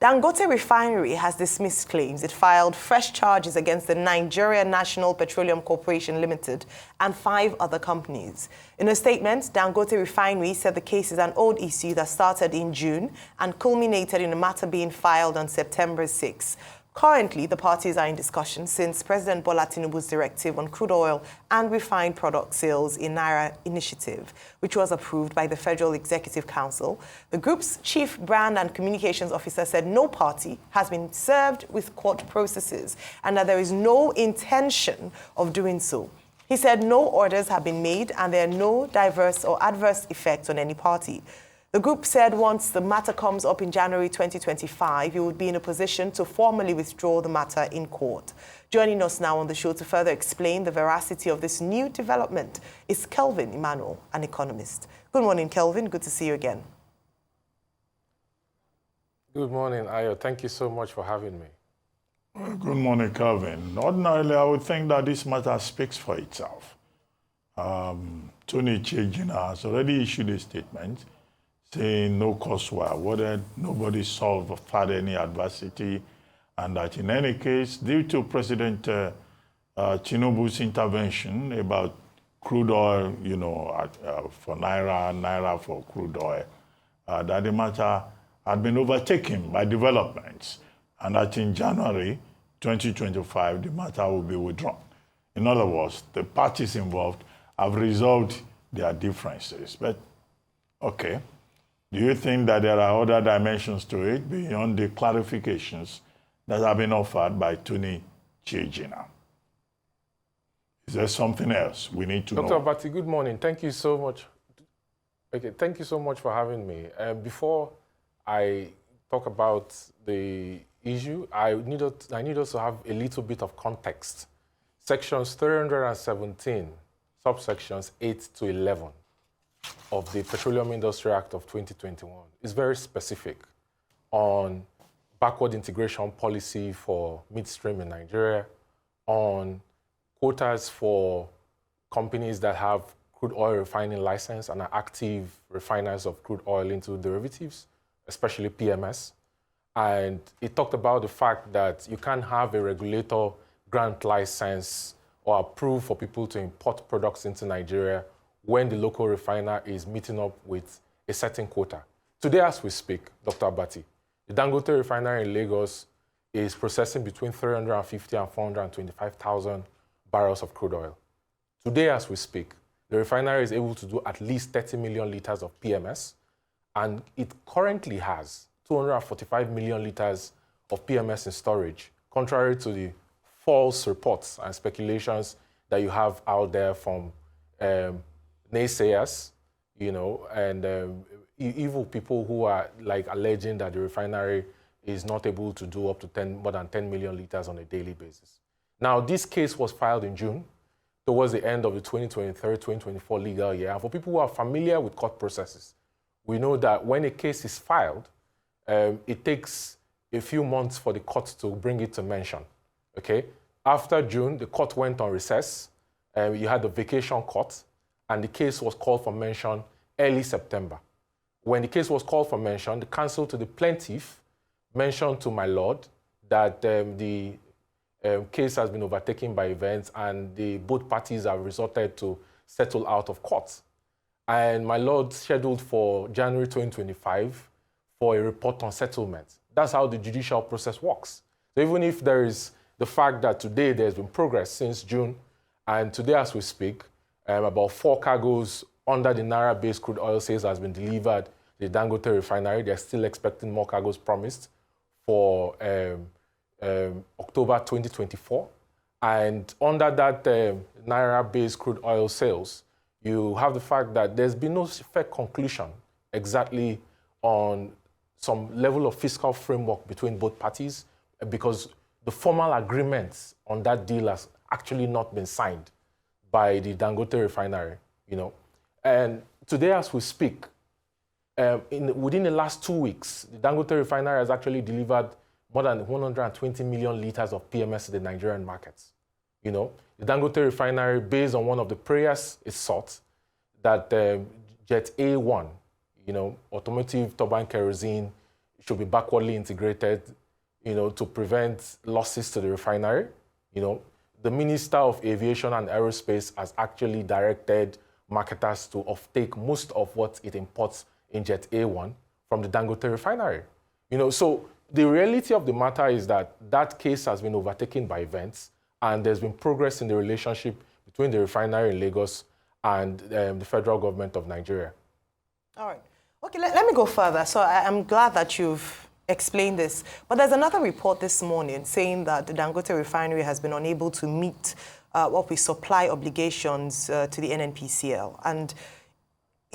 Dangote Refinery has dismissed claims. It filed fresh charges against the Nigerian National Petroleum Corporation Limited and 5 other companies. In a statement, Dangote Refinery said the case is an old issue that started in June and culminated in a matter being filed on September 6. Currently, the parties are in discussion since President Bola Tinubu's directive on crude oil and refined product sales in Naira initiative, which was approved by the Federal Executive Council. The group's chief brand and communications officer said no party has been served with court processes and that there is no intention of doing so. He said no orders have been made and there are no diverse or adverse effects on any party. The group said once the matter comes up in January 2025, it would be in a position to formally withdraw the matter in court. Joining us now on the show to further explain the veracity of this new development is Kelvin, Emmanuel, an economist. Good morning, Kelvin. Good to see you again. Good morning, Ayo. Thank you so much for having me. Well, good morning, Kelvin. Ordinarily, I would think that this matter speaks for itself. Tony Chejina has already issued a statement saying no costs were awarded, nobody had any adversity, and that in any case, due to President Tinubu's intervention about crude oil, for Naira for crude oil, that the matter had been overtaken by developments, and that in January 2025, the matter will be withdrawn. In other words, the parties involved have resolved their differences. But, okay. Do you think that there are other dimensions to it beyond the clarifications that have been offered by Tony Chejina? Is there something else we need to know? Dr. Abati, good morning. Thank you so much. Okay, thank you so much for having me. Before I talk about the issue, I need us to have a little bit of context. Sections 317, subsections 8 to 11. Of the Petroleum Industry Act of 2021 is very specific on backward integration policy for midstream in Nigeria, on quotas for companies that have crude oil refining license and are active refiners of crude oil into derivatives, especially PMS. And it talked about the fact that you can't have a regulator grant license or approve for people to import products into Nigeria when the local refiner is meeting up with a certain quota. Today, as we speak, Dr. Abati, the Dangote Refinery in Lagos is processing between 350 and 425,000 barrels of crude oil. Today, as we speak, the refinery is able to do at least 30 million liters of PMS, and it currently has 245 million liters of PMS in storage, contrary to the false reports and speculations that you have out there from naysayers, and evil people who are alleging that the refinery is not able to do up to more than 10 million liters on a daily basis. Now, this case was filed in June, towards the end of the 2023-2024 legal year. And for people who are familiar with court processes, we know that when a case is filed, it takes a few months for the court to bring it to mention, okay? After June, the court went on recess. You had the vacation court, and the case was called for mention early September. When the case was called for mention, the counsel to the plaintiff mentioned to my lord that the case has been overtaken by events and both parties have resorted to settle out of court. And my lord scheduled for January 2025 for a report on settlement. That's how the judicial process works. So even if there is the fact that today there's been progress since June, and today as we speak, about 4 cargoes under the Naira-based crude oil sales has been delivered to the Dangote Refinery. They're still expecting more cargoes promised for October 2024. And under that Naira-based crude oil sales, you have the fact that there's been no fair conclusion exactly on some level of fiscal framework between both parties, because the formal agreements on that deal has actually not been signed by the Dangote Refinery, And today, as we speak, within the last 2 weeks, the Dangote Refinery has actually delivered more than 120 million liters of PMS to the Nigerian markets. The Dangote Refinery, based on one of the prayers it sought, that Jet A1, automotive turbine kerosene, should be backwardly integrated, to prevent losses to the refinery. The Minister of Aviation and Aerospace has actually directed marketers to offtake most of what it imports in Jet A1 from the Dangote Refinery. So the reality of the matter is that that case has been overtaken by events, and there's been progress in the relationship between the refinery in Lagos and the federal government of Nigeria. All right. Okay, let me go further. So I'm glad that you've explained this. But there's another report this morning saying that the Dangote Refinery has been unable to meet what we supply obligations to the NNPCL. And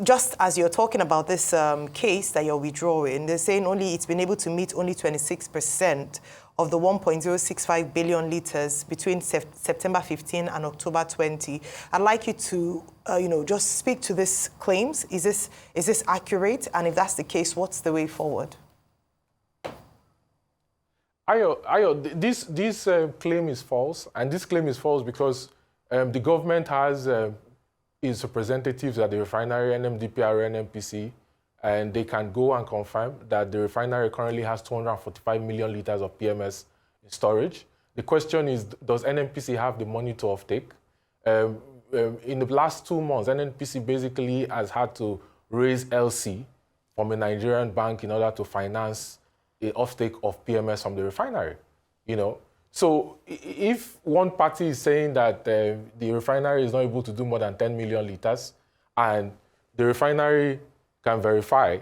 just as you're talking about this case that you're withdrawing, they're saying it's been able to meet only 26% of the 1.065 billion litres between September 15 and October 20. I'd like you to, just speak to these claims. Is this accurate? And if that's the case, what's the way forward? Ayo, this claim is false, and this claim is false because the government has its representatives at the refinery, NMDPR, NMPC, and they can go and confirm that the refinery currently has 245 million litres of PMS in storage. The question is, does NNPC have the money to offtake? In the last 2 months, NNPC basically has had to raise LC from a Nigerian bank in order to finance the offtake of PMS from the refinery. So if one party is saying that the refinery is not able to do more than 10 million litres, and the refinery can verify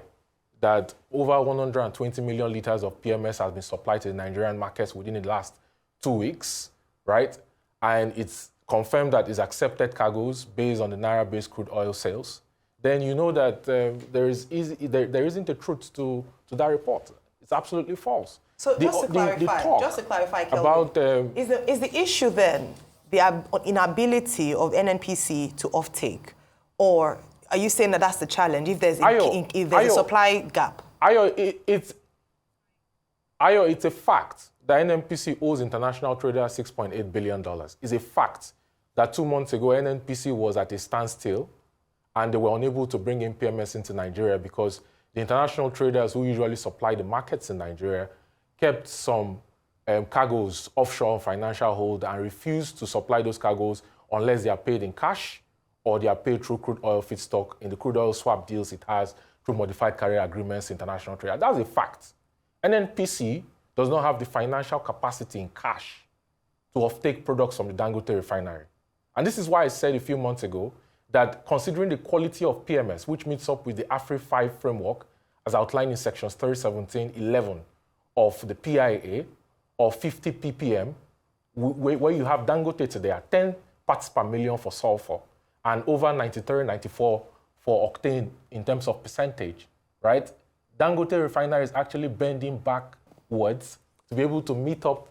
that over 120 million litres of PMS has been supplied to the Nigerian markets within the last 2 weeks, right? And it's confirmed that it's accepted cargoes based on the Naira-based crude oil sales, then you know that there isn't a truth to that report. It's absolutely false. So just to clarify, Kelvin, about is the issue then the inability of NNPC to offtake, or are you saying that that's the challenge if there's a supply gap? It's a fact that NNPC owes international traders $6.8 billion. It's a fact that 2 months ago, NNPC was at a standstill and they were unable to bring in PMS into Nigeria because the international traders who usually supply the markets in Nigeria kept some cargoes offshore on financial hold and refused to supply those cargoes unless they are paid in cash or they are paid through crude oil feedstock in the crude oil swap deals it has through modified carrier agreements, international trade. That's a fact. NNPC does not have the financial capacity in cash to offtake products from the Dangote Refinery. And this is why I said a few months ago that considering the quality of PMS, which meets up with the AFRI 5 framework, as outlined in sections 317.11 of the PIA, of 50 ppm, where you have Dangote today at 10 parts per million for sulfur and over 93, 94 for octane in terms of percentage, right? Dangote Refinery is actually bending backwards to be able to meet up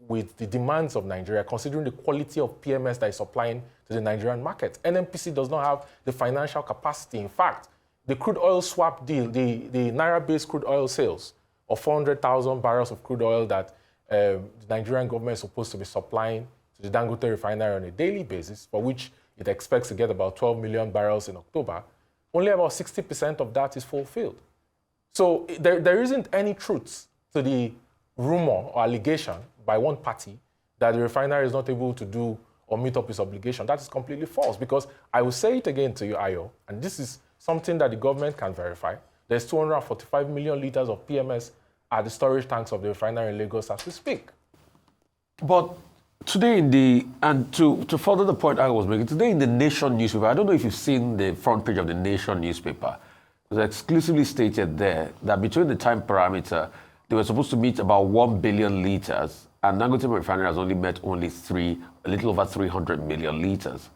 with the demands of Nigeria, considering the quality of PMS that is supplying to the Nigerian market. NNPC does not have the financial capacity. In fact, the crude oil swap deal, the Naira-based crude oil sales of 400,000 barrels of crude oil that the Nigerian government is supposed to be supplying to the Dangote Refinery on a daily basis, for which it expects to get about 12 million barrels in October, only about 60% of that is fulfilled. So there isn't any truth to the rumor or allegation by one party that the refinery is not able to do or meet up its obligation. That is completely false, because I will say it again to you, Ayo, and this is something that the government can verify. There's 245 million litres of PMS at the storage tanks of the refinery in Lagos as we speak. But today to further the point I was making, today in the Nation newspaper, I don't know if you've seen the front page of the Nation newspaper, it was exclusively stated there that between the time parameter, they were supposed to meet about 1 billion litres, and Dangote Refinery has only met a little over 300 million litres.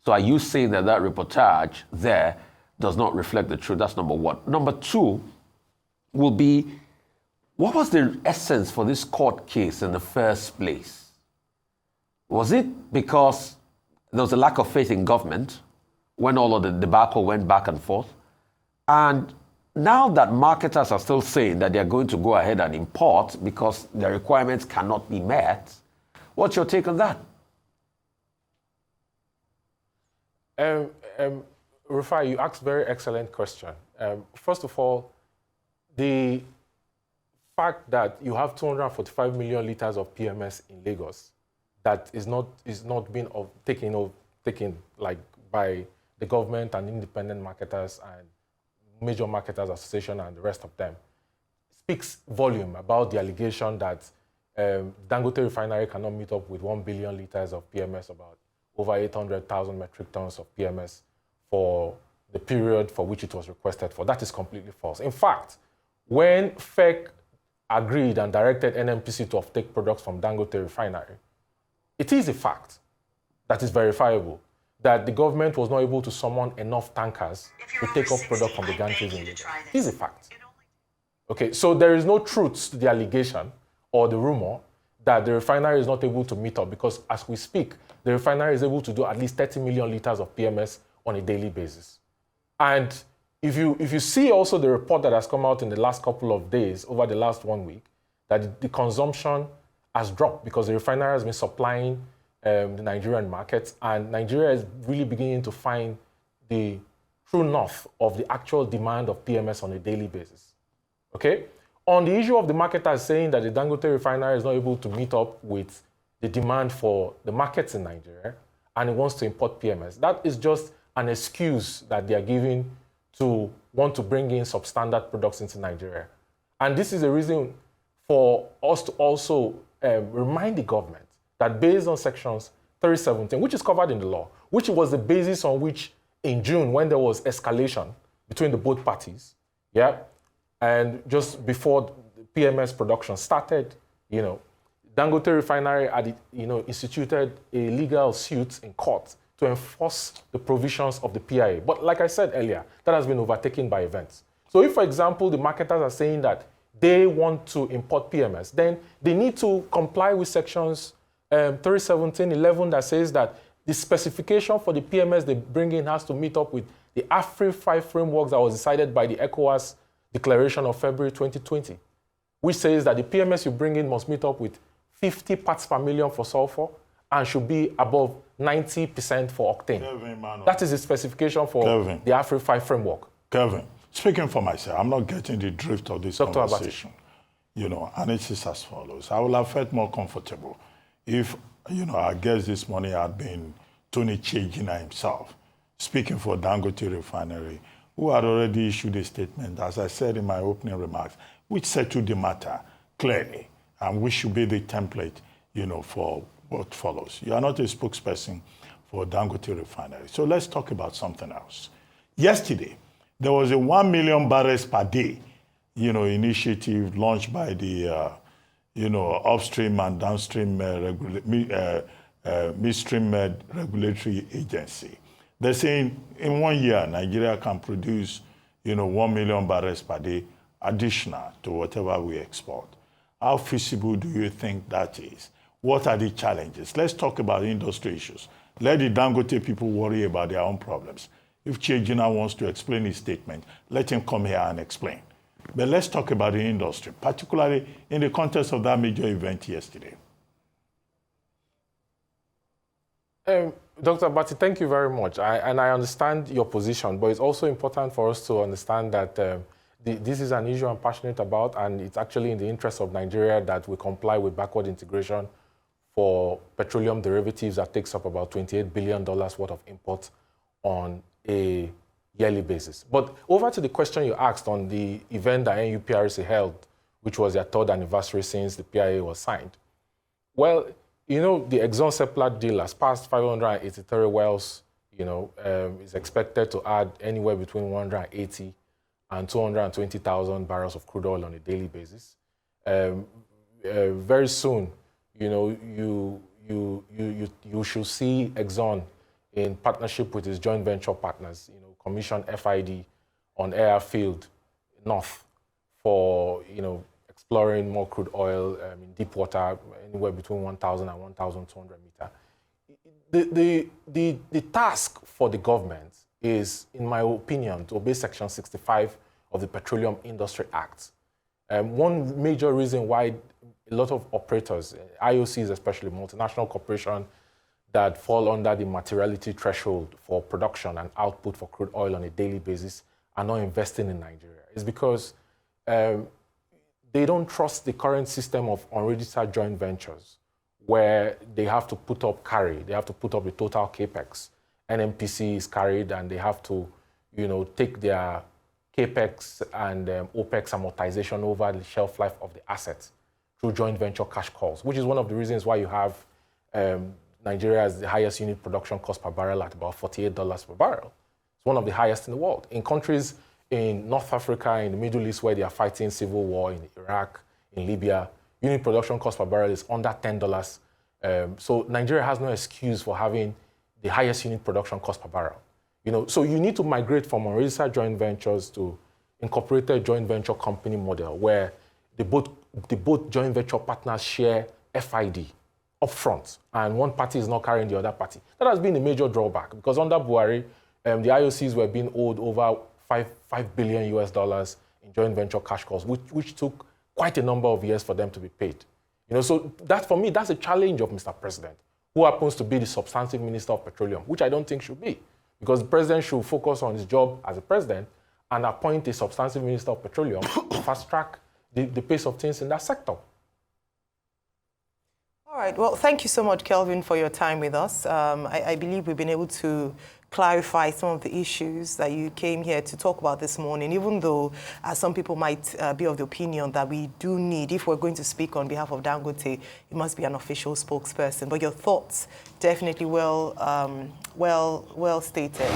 So are you saying that reportage there does not reflect the truth? That's number one. Number two will be, what was the essence for this court case in the first place? Was it because there was a lack of faith in government when all of the debacle went back and forth? And now that marketers are still saying that they're going to go ahead and import because their requirements cannot be met, what's your take on that? Rufai, you asked a very excellent question. First of all, the fact that you have 245 million liters of PMS in Lagos that is not being taken like by the government and independent marketers and major marketers association and the rest of them speaks volume about the allegation that Dangote Refinery cannot meet up with 1 billion liters of PMS, about over 800,000 metric tons of PMS for the period for which it was requested for. That is completely false. In fact, when FEC agreed and directed NNPC to offtake products from Dangote Refinery, it is a fact that is verifiable that the government was not able to summon enough tankers to take up product from the gantries in Lagos. It is a fact. Okay, so there is no truth to the allegation or the rumor that the refinery is not able to meet up, because as we speak, the refinery is able to do at least 30 million liters of PMS on a daily basis. And if you see also the report that has come out in the last couple of days, over the last 1 week, that the consumption has dropped because the refinery has been supplying the Nigerian markets, and Nigeria is really beginning to find the true north of the actual demand of PMS on a daily basis. Okay? On the issue of the marketers saying that the Dangote Refinery is not able to meet up with the demand for the markets in Nigeria and it wants to import PMS, that is just an excuse that they are giving to want to bring in substandard products into Nigeria. And this is a reason for us to also remind the government that based on sections 317, which is covered in the law, which was the basis on which in June, when there was escalation between the both parties, yeah, and just before the PMS production started, Dangote Refinery had, instituted a legal suit in court to enforce the provisions of the PIA. But like I said earlier, that has been overtaken by events. So if, for example, the marketers are saying that they want to import PMS, then they need to comply with sections 317.11 that says that the specification for the PMS they bring in has to meet up with the AFRI 5 framework that was decided by the ECOWAS Declaration of February 2020, which says that the PMS you bring in must meet up with 50 parts per million for sulfur and should be above 90% for octane. Kelvin, that is the specification for Kelvin. the AFRI 5 framework. Kevin, speaking for myself, I'm not getting the drift of this Dr. conversation. And it is as follows. I would have felt more comfortable if, our guest this morning had been Tony Chejina himself, speaking for Dangote Refinery, who had already issued a statement, as I said in my opening remarks, which settled the matter clearly, and which should be the template, for what follows. You are not a spokesperson for Dangote Refinery. So let's talk about something else. Yesterday, there was a 1 million barrels per day, initiative launched by the, Upstream and Downstream Midstream Regulatory Agency. They're saying in 1 year, Nigeria can produce, 1 million barrels per day additional to whatever we export. How feasible do you think that is? What are the challenges? Let's talk about industry issues. Let the Dangote people worry about their own problems. If Chejina wants to explain his statement, let him come here and explain. But let's talk about the industry, particularly in the context of that major event yesterday. Dr. Bati, thank you very much. I understand your position, but it's also important for us to understand that this is an issue I'm passionate about, and it's actually in the interest of Nigeria that we comply with backward integration for petroleum derivatives that takes up about $28 billion worth of imports on a yearly basis. But over to the question you asked on the event that NUPRC held, which was their 3rd anniversary since the PIA was signed. Well, the Exxon Seplat deal has passed 583 wells, is expected to add anywhere between 180 and 220,000 barrels of crude oil on a daily basis. Very soon, you should see Exxon in partnership with its joint venture partners, commission FID on Airfield North for, exploring more crude oil in deep water, anywhere between 1,000 and 1,200 meters. The task for the government is, in my opinion, to obey Section 65 of the Petroleum Industry Act. One major reason why a lot of operators, IOCs especially, multinational corporations that fall under the materiality threshold for production and output for crude oil on a daily basis are not investing in Nigeria is because they don't trust the current system of unregistered joint ventures, where they have to put up carry, they have to put up the total capex. NMPC is carried, and they have to, take their capex and OPEX amortization over the shelf life of the assets through joint venture cash calls, which is one of the reasons why you have Nigeria as the highest unit production cost per barrel at about $48 per barrel. It's one of the highest in the world. In countries in North Africa, in the Middle East, where they are fighting civil war, in Iraq, in Libya, unit production cost per barrel is under $10. So Nigeria has no excuse for having the highest unit production cost per barrel. So you need to migrate from unregistered joint ventures to incorporated joint venture company model, where the both joint venture partners share FID upfront, and one party is not carrying the other party. That has been a major drawback, because under Buhari, the IOCs were being owed over $5 billion in joint venture cash calls, which took quite a number of years for them to be paid. So that, for me, that's a challenge of Mr. President, who happens to be the substantive Minister of Petroleum, which I don't think should be, because the president should focus on his job as a president and appoint a substantive Minister of Petroleum to fast-track the pace of things in that sector. All right. Well, thank you so much, Kelvin, for your time with us. I believe we've been able to clarify some of the issues that you came here to talk about this morning, even though some people might be of the opinion that we do need, if we're going to speak on behalf of Dangote, it must be an official spokesperson. But your thoughts definitely well stated.